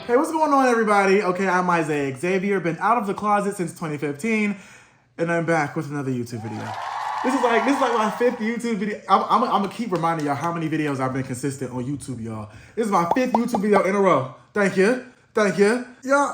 Hey, what's going on, everybody? Okay, I'm Isaiah Xavier, been out of the closet since 2015, and I'm back with another YouTube video. This is like my 5th YouTube video. I'm gonna keep reminding y'all how many videos I've been consistent on YouTube, y'all. This is my 5th YouTube video in a row. Thank you. Y'all,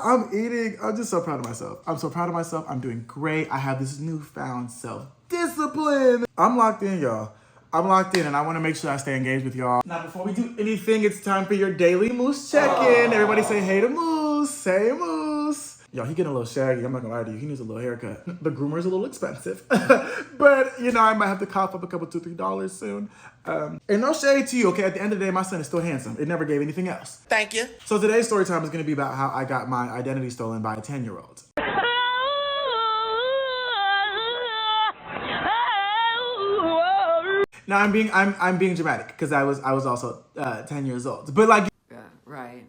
I'm eating. I'm just so proud of myself. I'm so proud of myself. I'm doing great. I have this newfound self-discipline. I'm locked in, y'all. I'm locked in, and I want to make sure I stay engaged with y'all. Now, before we do anything, it's time for your daily Moose check-in. Everybody say hey to Moose. Say Moose. Yo, he getting a little shaggy. I'm not gonna lie to you. He needs a little haircut. The groomer's a little expensive. But, you know, I might have to cough up a couple, $2, $3 soon. And no shade to you, okay? At the end of the day, my son is still handsome. It never gave anything else. Thank you. So today's story time is gonna be about how I got my identity stolen by a 10-year-old. Now I'm being dramatic because I was also 10 years old. But like, yeah, right.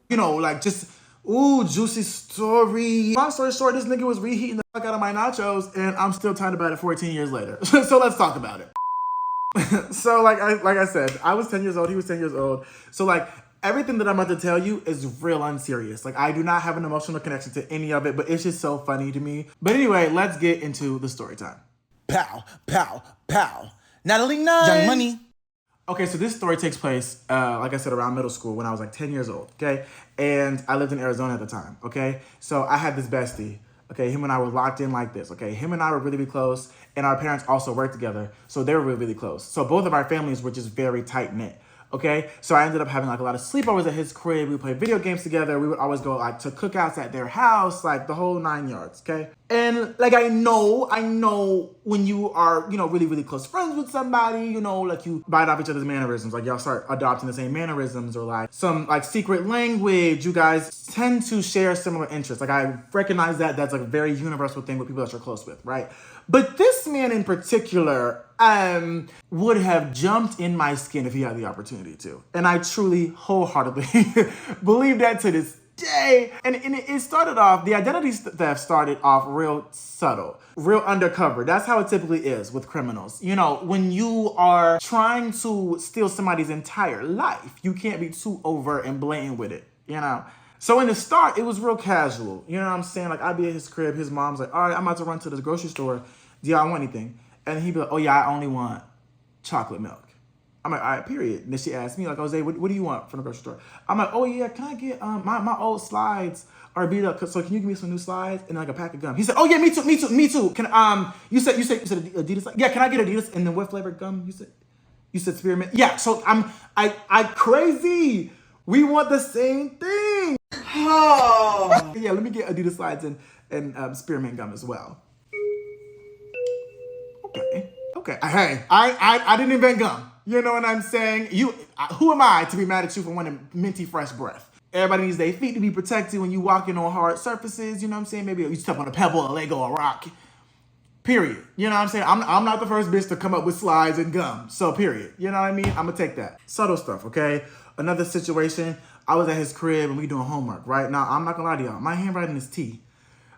You know, like just juicy story. Long story short, this nigga was reheating the fuck out of my nachos, and I'm still talking about it 14 years later. So let's talk about it. So like I said, I was 10 years old. He was 10 years old. So like everything that I'm about to tell you is real unserious. Like I do not have an emotional connection to any of it, but it's just so funny to me. But anyway, let's get into the story time. Pow, pow, pow. Natalie Nine. Young Money. Okay, so this story takes place, like I said, around middle school when I was like 10 years old, okay? And I lived in Arizona at the time, okay? So I had this bestie, okay? Him and I were locked in like this, okay? Him and I were really, really close, and our parents also worked together, so they were really, really close. So both of our families were just very tight-knit, okay? So I ended up having like a lot of sleepovers at his crib. We would play video games together. We would always go like to cookouts at their house, like the whole 9 yards, okay? And like I know when you are, you know, really, really close friends with somebody, you know, like you bite off each other's mannerisms, like y'all start adopting the same mannerisms or like some like secret language. You guys tend to share similar interests. Like I recognize that that's like a very universal thing with people that you're close with, right? But this man in particular would have jumped in my skin if he had the opportunity to. And I truly wholeheartedly believe that to this day. And it started off, the identity theft started off real subtle, real undercover. That's how it typically is with criminals. You know, when you are trying to steal somebody's entire life, you can't be too overt and blatant with it, you know? So in the start, it was real casual. You know what I'm saying? Like I'd be at his crib, his mom's like, all right, I'm about to run to the grocery store. Do y'all want anything? And he'd be like, oh yeah, I only want chocolate milk. I'm like, all right, period. And then she asked me, like, Jose, what do you want from the grocery store? I'm like, oh yeah, can I get, my old slides are beat up, so can you give me some new slides and like a pack of gum? He said, oh yeah, me too. Can, you said Adidas? Yeah, can I get Adidas? And then what flavor gum you said spearmint? Yeah, so I crazy. We want the same thing. Oh. Yeah, let me get Adidas slides and spearmint gum as well. Okay. Hey, I didn't invent gum. You know what I'm saying? Who am I to be mad at you for wanting minty fresh breath? Everybody needs their feet to be protected when you walking on hard surfaces. You know what I'm saying? Maybe you step on a pebble, a Lego, a rock. Period. You know what I'm saying? I'm not the first bitch to come up with slides and gum. So period. You know what I mean? I'm gonna take that. Subtle stuff, okay? Another situation, I was at his crib and we doing homework, right? Now, I'm not gonna lie to y'all. My handwriting is T.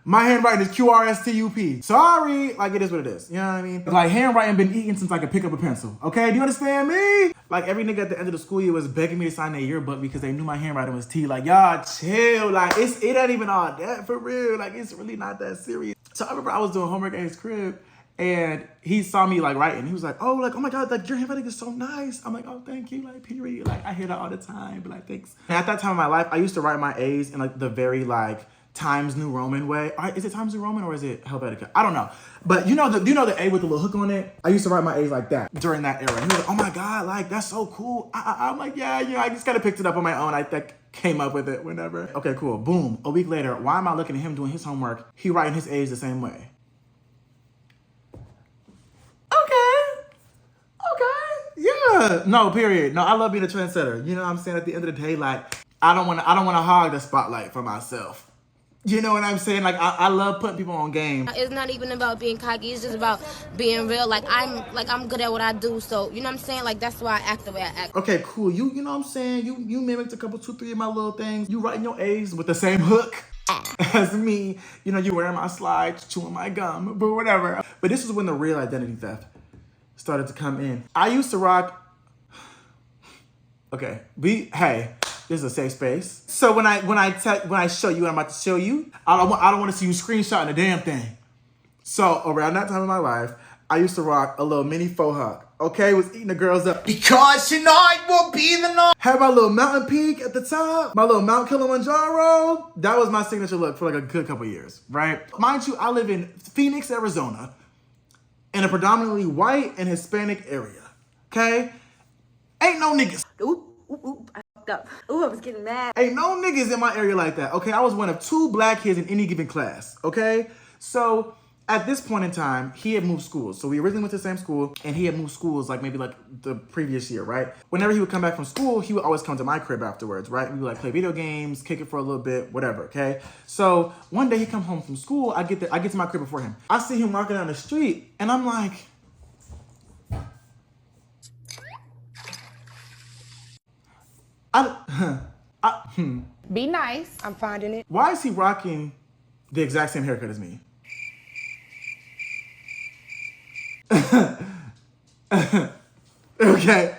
My handwriting is QRSTUP. Sorry, like it is what it is. You know what I mean? Like handwriting been eaten since I could pick up a pencil. Okay, do you understand me? Like every nigga at the end of the school year was begging me to sign their yearbook because they knew my handwriting was T. Like y'all chill. Like it ain't even all that for real. Like it's really not that serious. So I remember I was doing homework at his crib and he saw me like writing. He was like, oh my God, like your handwriting is so nice. I'm like, oh, thank you, like period. Like I hear that all the time, but like thanks. And at that time of my life, I used to write my A's in like the very like Times New Roman way. Is it Times New Roman or is it Helvetica? I don't know. But do you know the A with the little hook on it? I used to write my A's like that during that era. And he was like, oh my God, like that's so cool. I'm like, yeah, I just kind of picked it up on my own. I came up with it whenever. Okay, cool. Boom. A week later, why am I looking at him doing his homework? He writing his A's the same way. Okay. Yeah. No, period. No, I love being a trendsetter. You know what I'm saying? At the end of the day, like I don't want to hog the spotlight for myself. You know what I'm saying? Like I love putting people on game. It's not even about being cocky. It's just about being real. Like I'm good at what I do. So you know what I'm saying? Like that's why I act the way I act. Okay, cool. You know what I'm saying? You mimicked a couple, 2, 3 of my little things. You writing your A's with the same hook as me. You know, you wearing my slides, chewing my gum, but whatever. But this is when the real identity theft started to come in. I used to rock. Okay, This is a safe space. So when I show you what I'm about to show you, I don't want to see you screenshotting the damn thing. So around that time in my life, I used to rock a little mini faux hawk. Okay, was eating the girls up. Because tonight will be the night. Had my little mountain peak at the top, my little Mount Kilimanjaro. That was my signature look for like a good couple years, right? Mind you, I live in Phoenix, Arizona, in a predominantly white and Hispanic area. Okay, ain't no niggas. Ooh, I fucked up. Ooh, I was getting mad. Ain't no niggas in my area like that, okay? I was one of 2 black kids in any given class, okay? So at this point in time, he had moved schools. So we originally went to the same school, and he had moved schools like maybe like the previous year, right? Whenever he would come back from school, he would always come to my crib afterwards, right? We would like play video games, kick it for a little bit, whatever, okay? So one day he come home from school, I get to my crib before him. I see him walking down the street, and I'm like, Be nice. I'm finding it. why is he rocking the exact same haircut as me? Okay.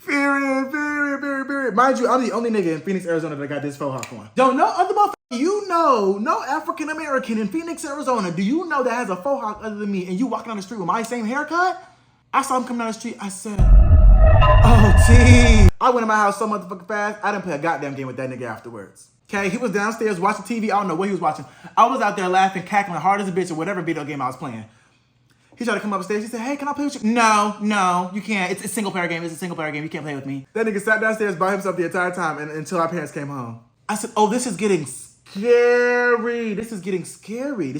Period. Mind you, I'm the only nigga in Phoenix, Arizona that got this faux hawk on. Don't know other motherfucker, no African American in Phoenix, Arizona, do you know that has a faux hawk other than me, and you walking down the street with my same haircut? I saw him coming down the street, I said, oh, T. I went in my house so motherfucking fast, I didn't play a goddamn game with that nigga afterwards. Okay, he was downstairs watching TV, I don't know what he was watching. I was out there laughing, cackling hard as a bitch or whatever video game I was playing. He tried to come upstairs. He said, hey, can I play with you? No, you can't. It's a single player game. It's a single player game. You can't play with me. That nigga sat downstairs by himself the entire time until our parents came home. I said, oh, this is getting scary. This is getting scary.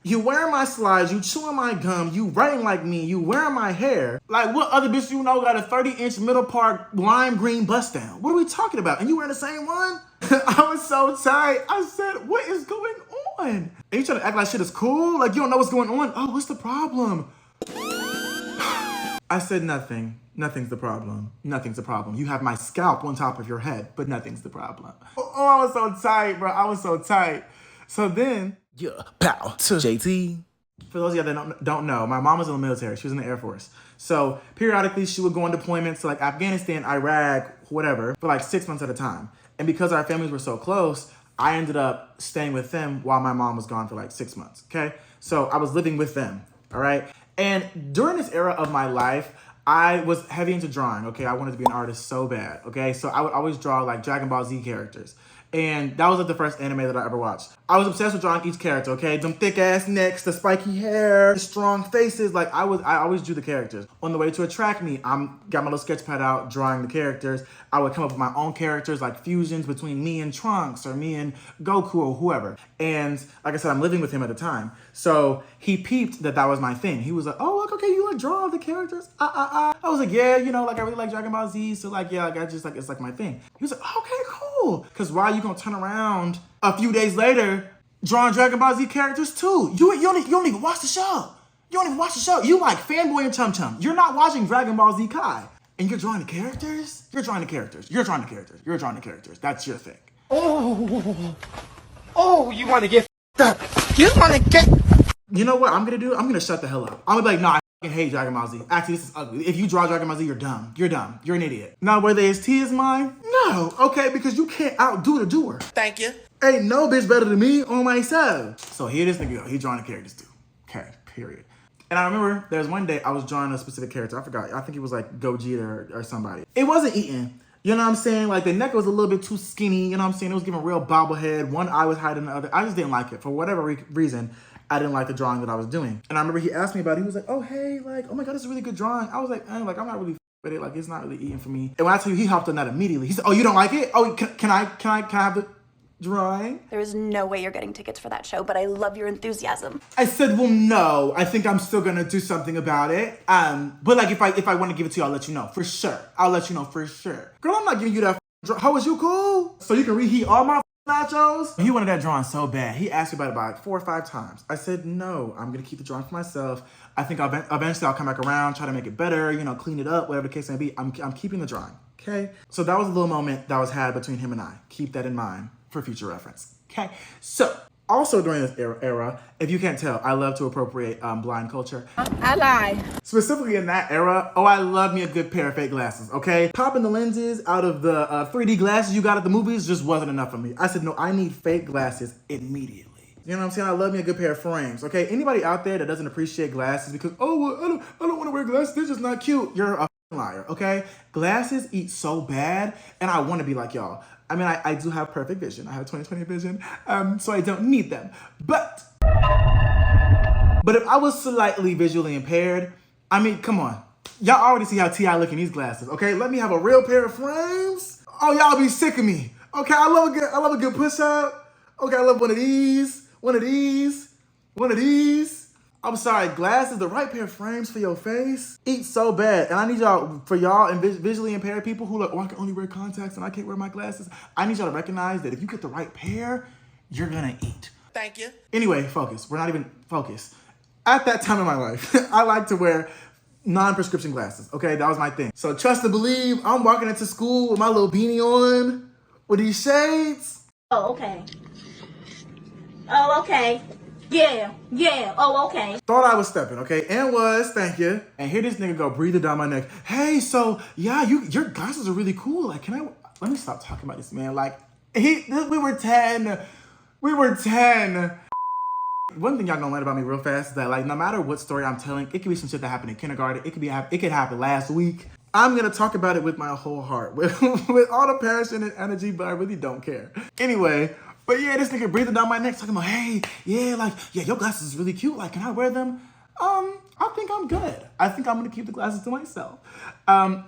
You wearing my slides. You chewing my gum. You writing like me. You wearing my hair. Like, what other bitch you know got a 30-inch middle part lime green bust down? What are we talking about? And you wearing the same one? I was so tight. I said, what is going on? And you trying to act like shit is cool? Like you don't know what's going on? Oh, what's the problem? I said nothing. Nothing's the problem. Nothing's the problem. You have my scalp on top of your head, but nothing's the problem. Oh, I was so tight, bro. I was so tight. So then... Yeah, pow to JT. For those of you that don't know, my mom was in the military. She was in the Air Force. So periodically she would go on deployments to like Afghanistan, Iraq, whatever, for like 6 months at a time. And because our families were so close, I ended up staying with them while my mom was gone for like 6 months, okay? So I was living with them, all right? And during this era of my life, I was heavy into drawing, okay? I wanted to be an artist so bad, okay? So I would always draw like Dragon Ball Z characters. And that was like the first anime that I ever watched. I was obsessed with drawing each character, okay? Them thick ass necks, the spiky hair, the strong faces. Like I always drew the characters. On the way to attract me, got my little sketch pad out, drawing the characters. I would come up with my own characters, like fusions between me and Trunks or me and Goku or whoever. And like I said, I'm living with him at the time. So he peeped that was my thing. He was like, oh, look, okay, you like draw all the characters? I was like, yeah, you know, like I really like Dragon Ball Z. So like, yeah, like I just like, it's like my thing. He was like, okay, cool. Cause why are you gonna turn around a few days later drawing Dragon Ball Z characters too? You don't even watch the show. You don't even watch the show. You like Fanboy and Chum Chum. You're not watching Dragon Ball Z Kai. And you're drawing the characters? You're drawing the characters. That's your thing. Oh, you want to get up? You want to get... You know what I'm gonna do? I'm gonna shut the hell up. I'm gonna be like, nah, I fucking hate Dragon Ball Z. Actually, this is ugly. If you draw Dragon Ball Z, you're dumb. You're dumb. You're an idiot. Now, whether it's T is mine? No. Okay, because you can't outdo the doer. Thank you. Ain't no bitch better than me on myself. So here this nigga go. He drawing the characters too. Okay, period. And I remember there was one day I was drawing a specific character. I forgot. I think it was like Gogeta or somebody. It wasn't eating. You know what I'm saying? Like the neck was a little bit too skinny. You know what I'm saying? It was giving real bobblehead. One eye was hiding the other. I just didn't like it. For whatever reason, I didn't like the drawing that I was doing. And I remember he asked me about it. He was like, oh, hey, like, oh my God, this is a really good drawing. I was like, I'm not really with it. Like, it's not really eating for me. And when I tell you, he hopped on that immediately. He said, oh, you don't like it? Oh, can I have the drawing? There is no way you're getting tickets for that show, but I love your enthusiasm. I said, well, no, I think I'm still gonna do something about it. But like, if I want to give it to you, I'll let you know for sure. I'll let you know for sure. Girl, I'm not giving you that how is you cool? So you can reheat all my nachos? He wanted that drawing so bad. He asked me about it about 4 or 5 times. I said, no, I'm gonna keep the drawing for myself. I think eventually I'll come back around, try to make it better, you know, clean it up, whatever the case may be. I'm keeping the drawing, okay? So that was a little moment that was had between him and I. Keep that in mind for future reference, okay? So Also during this era, if you can't tell, I love to appropriate blind culture. I lie. Specifically in that era, oh, I love me a good pair of fake glasses, okay? Popping the lenses out of the 3D glasses you got at the movies just wasn't enough for me. I said, no, I need fake glasses immediately. You know what I'm saying? I love me a good pair of frames, okay? Anybody out there that doesn't appreciate glasses because, oh, well, I don't want to wear glasses, they're just not cute. You're a liar, okay? Glasses eat so bad, and I want to be like y'all. I mean, I do have perfect vision. I have 20/20 vision, so I don't need them. But if I was slightly visually impaired, I mean, come on. Y'all already see how T.I. look in these glasses, okay? Let me have a real pair of frames. Oh, y'all be sick of me. Okay, I love a good push-up. Okay, I love one of these, one of these, one of these. I'm sorry, glasses, the right pair of frames for your face, eat so bad. And I need y'all, for y'all and visually impaired people who like, oh, I can only wear contacts and I can't wear my glasses. I need y'all to recognize that if you get the right pair, you're gonna eat. Thank you. Anyway, focus. We're not even focused. At that time in my life, I like to wear non-prescription glasses, okay? That was my thing. So trust and believe, I'm walking into school with my little beanie on, with these shades. Oh, okay. Oh, okay. Yeah. Oh, okay. Thought I was stepping, okay? And was, thank you. And here this nigga go breathing down my neck. Hey, so, yeah, your glasses are really cool. Like, let me stop talking about this, man. Like, we were 10. We were 10. One thing y'all gonna learn about me real fast is that, like, no matter what story I'm telling, it could be some shit that happened in kindergarten. It could happen last week. I'm gonna talk about it with my whole heart, with all the passion and energy, but I really don't care. Anyway, but yeah, this nigga breathing down my neck, talking about, hey, yeah, your glasses is really cute. Like, can I wear them? I think I'm good. I think I'm gonna keep the glasses to myself.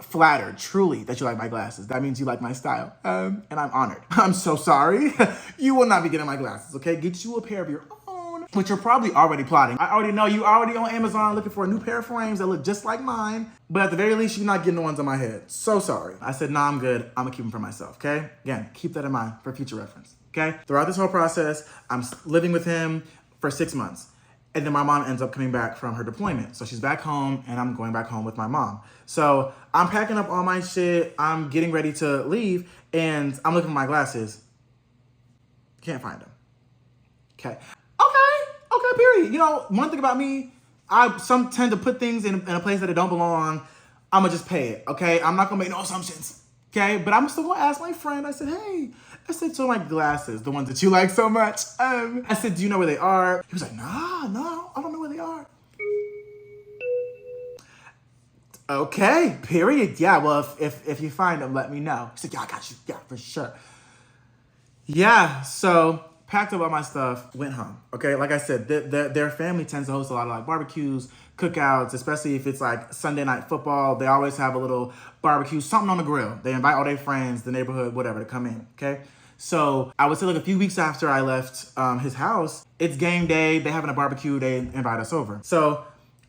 Flattered, truly, that you like my glasses. That means you like my style. And I'm honored. I'm so sorry. You will not be getting my glasses, okay? Get you a pair of your own, which you're probably already plotting. I already know you already on Amazon looking for a new pair of frames that look just like mine, but at the very least, you're not getting the ones on my head. So sorry. I said, nah, I'm good. I'm gonna keep them for myself, okay? Again, keep that in mind for future reference, okay? Throughout this whole process, I'm living with him for 6 months. And then my mom ends up coming back from her deployment. So she's back home and I'm going back home with my mom. So I'm packing up all my shit. I'm getting ready to leave and I'm looking for my glasses. Can't find them. Okay, period. You know, one thing about me, I tend to put things in a place that it don't belong. I'm gonna just pay it, okay? I'm not gonna make no assumptions, okay? But I'm still gonna ask my friend. I said, hey, so my glasses, the ones that you like so much. I said, do you know where they are? He was like, nah, no, I don't know where they are. Okay, period. Yeah, well, if you find them, let me know. He said, yeah, I got you. Yeah, for sure. Yeah, so packed up all my stuff, went home. Okay, like I said, their family tends to host a lot of like barbecues, cookouts, especially if it's like Sunday night football. They always have a little barbecue, something on the grill. They invite all their friends, the neighborhood, whatever, to come in, okay? So I would say like a few weeks after I left his house, it's game day, they having a barbecue, they invite us over. So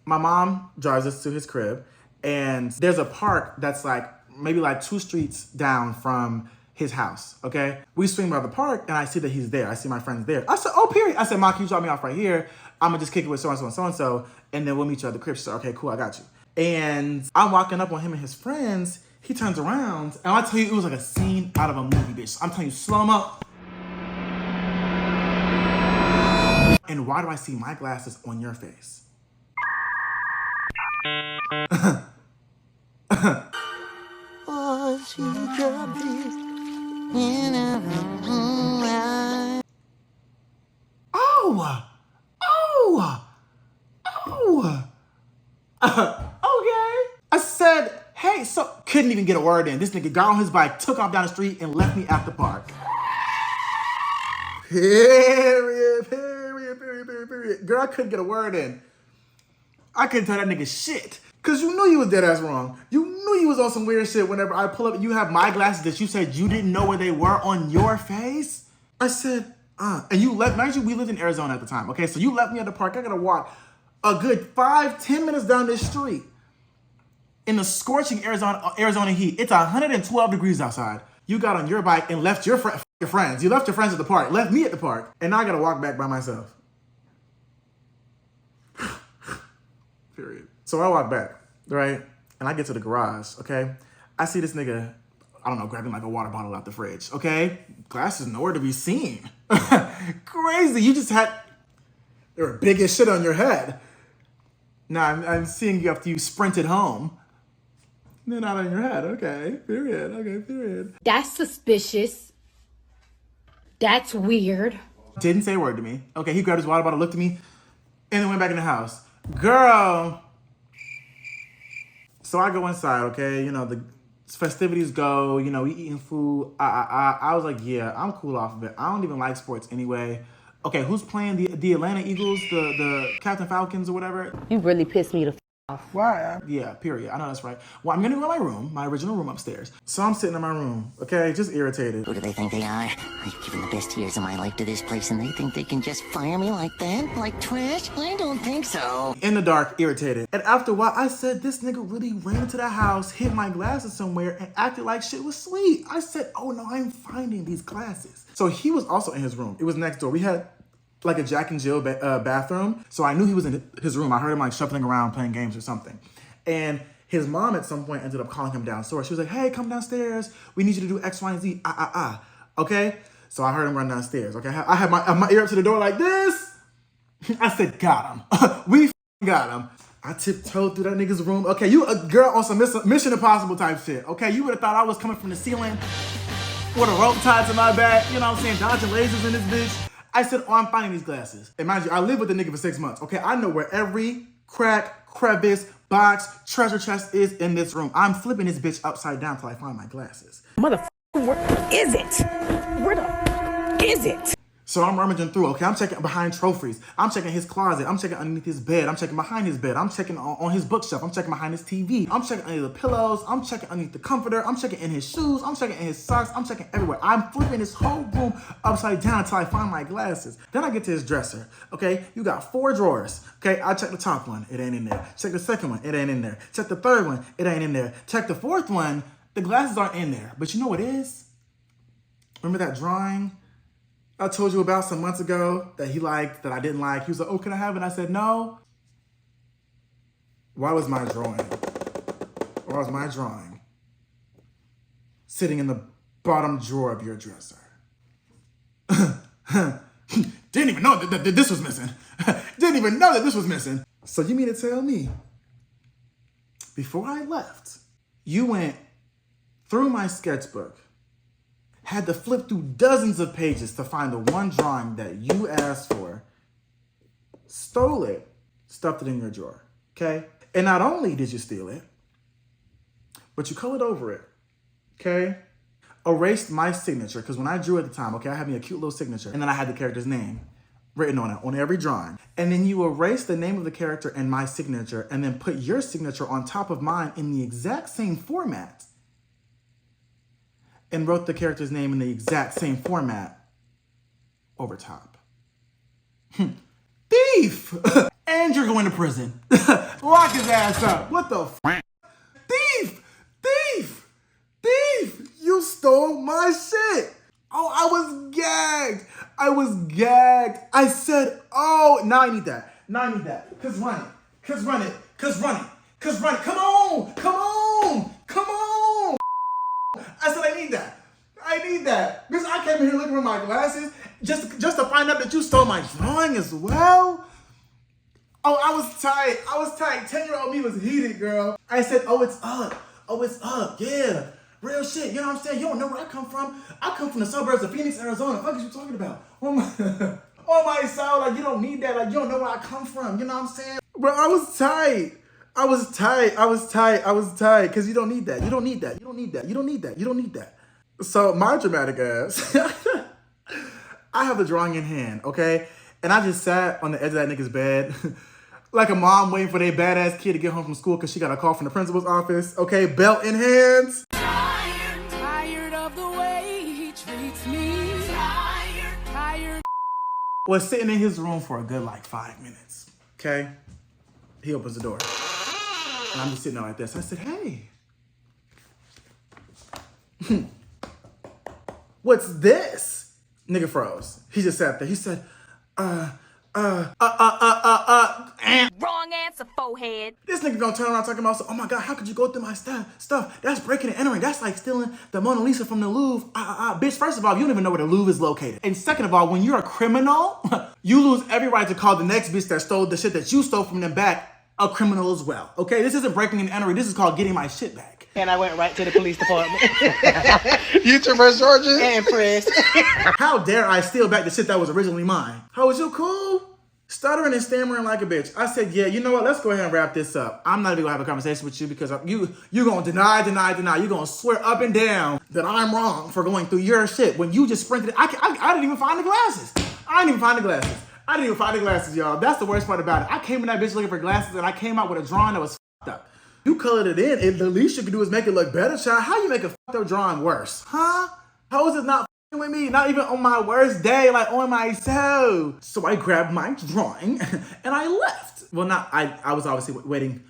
my mom drives us to his crib and there's a park that's like maybe like 2 streets down from his house, okay? We swing by the park and I see that he's there. I see my friends there. I said, oh, period. I said, Ma, can you drop me off right here? I'm gonna just kick it with so-and-so and so-and-so and then we'll meet you at the crib. She said, okay, cool, I got you. And I'm walking up on him and his friends. He turns around, and I tell you, it was like a scene out of a movie, bitch. I'm telling you, slow-mo. And why do I see my glasses on your face? Okay. I said, hey, so couldn't even get a word in. This nigga got on his bike, took off down the street, and left me at the park. Period. Girl, I couldn't get a word in. I couldn't tell that nigga shit. Cause you knew you was dead ass wrong. You knew you was on some weird shit whenever I pull up, you have my glasses that you said you didn't know where they were on your face. I said, and you left, mind you, we lived in Arizona at the time, okay? So you left me at the park. I gotta walk a good 5-10 minutes down this street in the scorching Arizona heat. It's 112 degrees outside. You got on your bike and left your friends. You left your friends at the park, left me at the park, and now I gotta walk back by myself. Period. So I walk back, right? And I get to the garage, okay? I see this nigga I don't know, grabbing like a water bottle out the fridge, okay? Glasses nowhere to be seen. Crazy, you just had, they were big as shit on your head. Now I'm seeing you after you sprinted home. They're not on your head, okay, period, okay, period. That's suspicious. That's weird. Didn't say a word to me. Okay, he grabbed his water bottle, looked at me, and then went back in the house. Girl. So I go inside, okay? You know, the festivities go, you know, we eating food. I was like, yeah, I'm cool off of it. I don't even like sports anyway. Okay, who's playing the Atlanta Eagles, the Captain Falcons or whatever? You really pissed me the off. Why? Yeah, period. I know that's right. Well, I'm gonna go to my room, my original room upstairs. So I'm sitting in my room, okay, just irritated. Who do they think they are? I've given the best years of my life to this place and they think they can just fire me like that? Like trash? I don't think so. In the dark, irritated. And after a while, I said, this nigga really ran into the house, hid my glasses somewhere, and acted like shit was sweet. I said, oh no, I'm finding these glasses. So he was also in his room. It was next door. We had like a Jack and Jill bathroom. So I knew he was in his room. I heard him like shuffling around playing games or something. And his mom at some point ended up calling him downstairs. She was like, hey, come downstairs. We need you to do X, Y, and Z. Okay? So I heard him run downstairs. Okay? I had my ear up to the door like this. I said, got him. We got him. I tiptoed through that nigga's room. Okay, you a girl on some Mission Impossible type shit. Okay? You would have thought I was coming from the ceiling with a rope tied to my back. You know what I'm saying? Dodging lasers in this bitch. I said, oh, I'm finding these glasses. And mind you, I lived with the nigga for 6 months. Okay? I know where every crack, crevice, box, treasure chest is in this room. I'm flipping this bitch upside down till I find my glasses. Motherfucker, where is it? Where the f is it? So I'm rummaging through, okay? I'm checking behind trophies. I'm checking his closet. I'm checking underneath his bed. I'm checking behind his bed. I'm checking on his bookshelf. I'm checking behind his TV. I'm checking under the pillows. I'm checking underneath the comforter. I'm checking in his shoes. I'm checking in his socks. I'm checking everywhere. I'm flipping this whole room upside down until I find my glasses. Then I get to his dresser, okay? You got 4 drawers, okay? I check the top one. It ain't in there. Check the second one. It ain't in there. Check the third one. It ain't in there. Check the fourth one. The glasses aren't in there. But you know what it is? Remember that drawing I told you about some months ago that he liked, that I didn't like? He was like, oh, can I have it? And I said, no. Why was my drawing? Why was my drawing sitting in the bottom drawer of your dresser? Didn't even know that this was missing. Didn't even know that this was missing. So you mean to tell me, before I left, you went through my sketchbook, had to flip through dozens of pages to find the one drawing that you asked for, stole it, stuffed it in your drawer, okay? And not only did you steal it, but you colored over it, okay? Erased my signature, because when I drew at the time, okay, I had me a cute little signature, and then I had the character's name written on it, on every drawing. And then you erased the name of the character and my signature, and then put your signature on top of mine in the exact same format, and wrote the character's name in the exact same format over top. Thief! And you're going to prison. Lock his ass up. What the f? Thief! Thief! Thief! You stole my shit. Oh, I was gagged. I was gagged. I said, oh, now I need that. Now I need that. Cause run it. Cause run it. Cause run it. Cause run it. Come on. Come on. Come on. I said, I need that. I need that. Because I came here looking for my glasses just to find out that you stole my drawing as well. Oh, I was tight. I was tight. 10-year-old me was heated, girl. I said, oh, it's up. Oh, it's up. Yeah. Real shit. You know what I'm saying? You don't know where I come from. I come from the suburbs of Phoenix, Arizona. What the fuck is you talking about? Oh my soul. Like, you don't need that. Like, you don't know where I come from. You know what I'm saying? Bro, I was tight. I was tight. I was tight. I was tight. Because you don't need that. You don't need that. You don't need that. You don't need that. You don't need that. So my dramatic ass, I have the drawing in hand, okay? And I just sat on the edge of that nigga's bed like a mom waiting for their badass kid to get home from school because she got a call from the principal's office, okay? Belt in hands. Tired of the way he treats me. Tired. Was sitting in his room for a good like 5 minutes, okay? He opens the door. And I'm just sitting there like this. I said, hey. What's this? Nigga froze. He just sat there. He said, Wrong answer, forehead. This nigga gonna turn around talking about, oh my God, how could you go through my stuff? That's breaking and entering. That's like stealing the Mona Lisa from the Louvre. Bitch, first of all, you don't even know where the Louvre is located. And second of all, when you're a criminal, you lose every right to call the next bitch that stole the shit that you stole from them back a criminal as well. Okay, this isn't breaking and entering. This is called getting my shit back. And I went right to the police department. You traverse charges? And pressed. How dare I steal back the shit that was originally mine? How is you cool? Stuttering and stammering like a bitch. I said, yeah, you know what? Let's go ahead and wrap this up. I'm not even gonna have a conversation with you because you gonna deny. You're gonna swear up and down that I'm wrong for going through your shit when you just sprinted. I didn't even find the glasses. I didn't even find the glasses, y'all. That's the worst part about it. I came in that bitch looking for glasses and I came out with a drawing that was fucked up. You colored it in, and the least you can do is make it look better, child. How you make a fucked up drawing worse? Huh? How is it not f***ing with me? Not even on my worst day, like on myself. So I grabbed my drawing and I left. Well, I was obviously waiting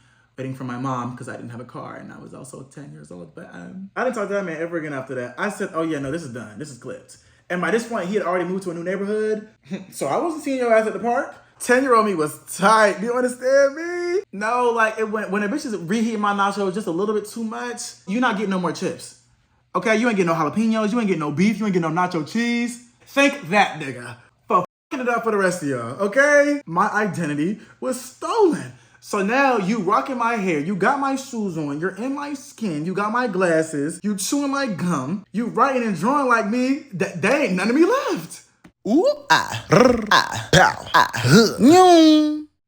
for my mom because I didn't have a car and I was also 10 years old. But I didn't talk to that man ever again after that. I said, oh yeah, no, this is done. This is clipped. And by this point, he had already moved to a new neighborhood. So I wasn't seeing your ass at the park. 10-year-old me was tight. Do you understand me? No, like when a bitch is reheating my nachos just a little bit too much, you're not getting no more chips. Okay, you ain't getting no jalapenos, you ain't getting no beef, you ain't getting no nacho cheese. Think that, nigga. For f***ing it up for the rest of y'all, okay? My identity was stolen. So now you rocking my hair, you got my shoes on, you're in my skin, you got my glasses, you chewing my gum, you writing and drawing like me, there ain't none of me left. Ooh, pow,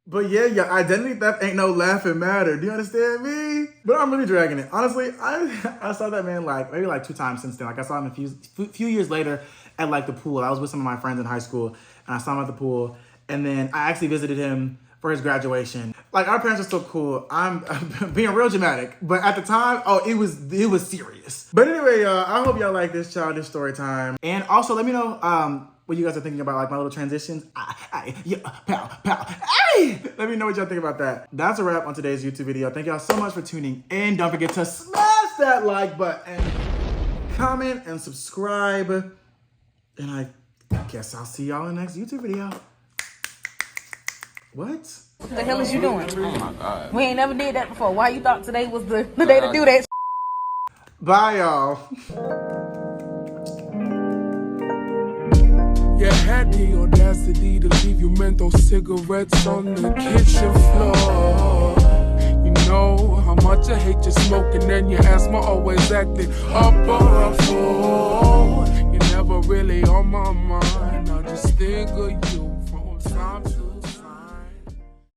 But yeah, your identity theft ain't no laughing matter. Do you understand me? But I'm really dragging it. Honestly, I saw that man maybe 2 times since then. Like I saw him a few years later at like the pool. I was with some of my friends in high school and I saw him at the pool. And then I actually visited him for his graduation. Like our parents are so cool. I'm being real dramatic. But at the time, it was serious. But anyway, y'all, I hope y'all like this Childish story time. And also let me know what you guys are thinking about, like my little transitions. Yeah, pow, hey! Let me know what y'all think about that. That's a wrap on today's YouTube video. Thank y'all so much for tuning in. Don't forget to smash that like button, comment, and subscribe. And I guess I'll see y'all in the next YouTube video. What? What the hell is you doing? Oh my God. We ain't never did that before. Why you thought today was the day to do that? Bye, y'all. You had the audacity to leave your menthol cigarettes on the kitchen floor. You know how much I hate you smoking and your asthma always acting up or a fool. You're never really on my mind. I just think of you from time to